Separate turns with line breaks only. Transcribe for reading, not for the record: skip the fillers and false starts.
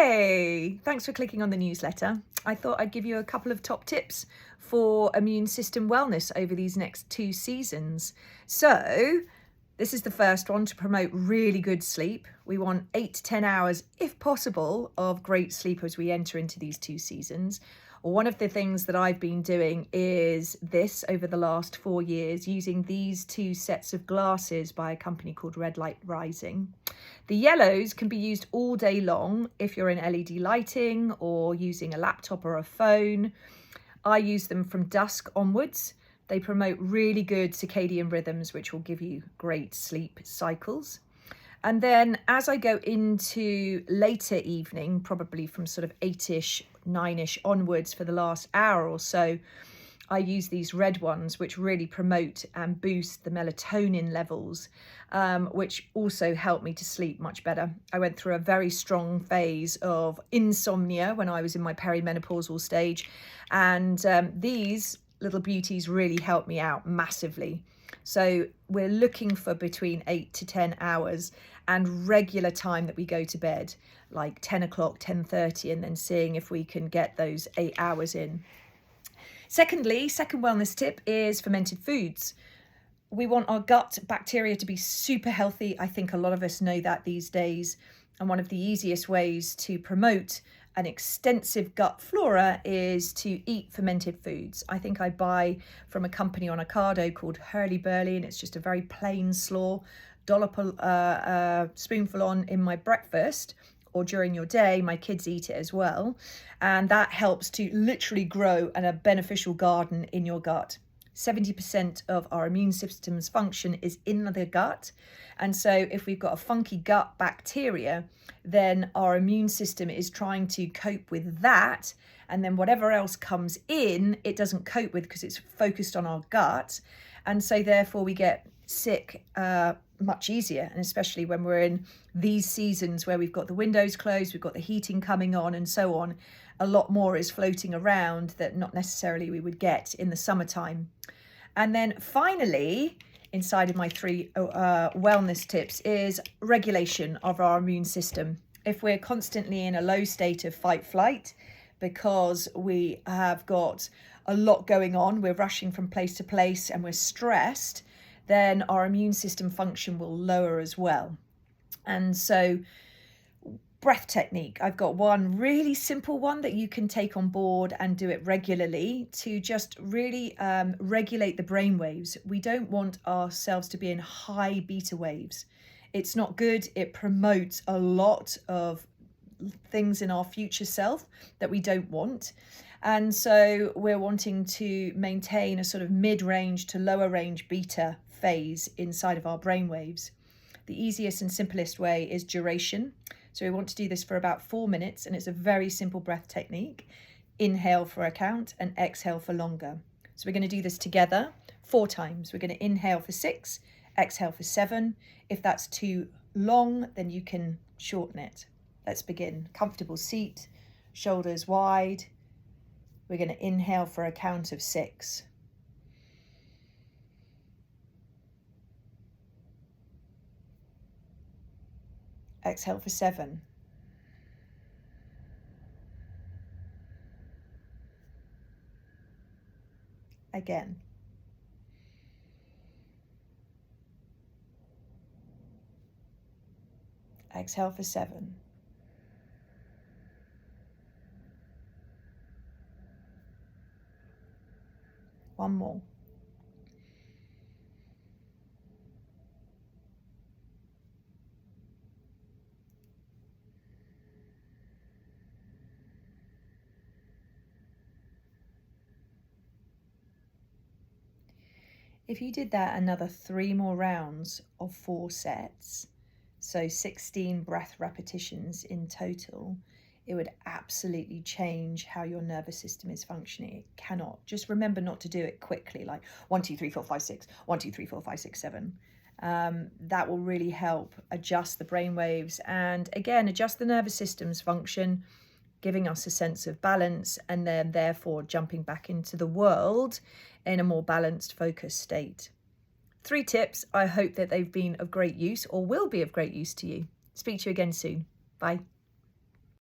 Hey, thanks for clicking on the newsletter. I thought I'd give you a couple of top tips for immune system wellness over these next 2 seasons. So, this is the first one to promote really good sleep. We want 8 to 10 hours, if possible, of great sleep as we enter into these 2 seasons. One of the things that I've been doing is this over the last 4 years, using these 2 sets of glasses by a company called Red Light Rising. The yellows can be used all day long if you're in LED lighting or using a laptop or a phone. I use them from dusk onwards. They promote really good circadian rhythms, which will give you great sleep cycles. And then as I go into later evening, probably from sort of 8ish, 9ish onwards for the last hour or so, I use these red ones, which really promote and boost the melatonin levels, which also help me to sleep much better. I went through a very strong phase of insomnia when I was in my perimenopausal stage, and these little beauties really helped me out massively. So we're looking for between 8 to 10 hours and regular time that we go to bed, like 10 o'clock, 10:30, and then seeing if we can get those 8 hours in. Secondly, second wellness tip is fermented foods. We want our gut bacteria to be super healthy. I think a lot of us know that these days. And one of the easiest ways to promote an extensive gut flora is to eat fermented foods. I think I buy from a company on Ocado called Hurly Burly, and it's just a very plain slaw, dollop a spoonful on in my breakfast, or during your day. My kids eat it as well, and that helps to literally grow a beneficial garden in your gut. 70% of our immune system's function is in the gut, and so if we've got a funky gut bacteria, then our immune system is trying to cope with that, and then whatever else comes in, it doesn't cope with because it's focused on our gut, and so therefore we get sick much easier, and especially when we're in these seasons where we've got the windows closed, we've got the heating coming on and so on. A lot more is floating around that not necessarily we would get in the summertime. And then finally, inside of my 3 wellness tips is regulation of our immune system. If we're constantly in a low state of fight flight because we have got a lot going on, we're rushing from place to place and we're stressed, then our immune system function will lower as well. And so breath technique, I've got one really simple one that you can take on board and do it regularly to just really regulate the brain waves. We don't want ourselves to be in high beta waves. It's not good. It promotes a lot of things in our future self that we don't want. And so we're wanting to maintain a sort of mid-range to lower range beta phase inside of our brain waves. The easiest and simplest way is duration. So we want to do this for about 4 minutes, and it's a very simple breath technique. Inhale for a count and exhale for longer. So we're going to do this together 4 times. We're going to inhale for 6, exhale for 7. If that's too long, then you can shorten it. Let's begin. Comfortable seat, shoulders wide. We're going to inhale for a count of 6. Exhale for 7. Again. Exhale for 7. One more. If you did that another 3 more rounds of 4 sets, so 16 breath repetitions in total, it would absolutely change how your nervous system is functioning. It cannot. Just remember not to do it quickly, like 1, 2, 3, 4, 5, 6, 1, 2, 3, 4, 5, 6, 7. That will really help adjust the brain waves and again, adjust the nervous system's function, giving us a sense of balance, and then therefore jumping back into the world in a more balanced, focused state. 3 tips. I hope that they've been of great use or will be of great use to you. Speak to you again soon. Bye.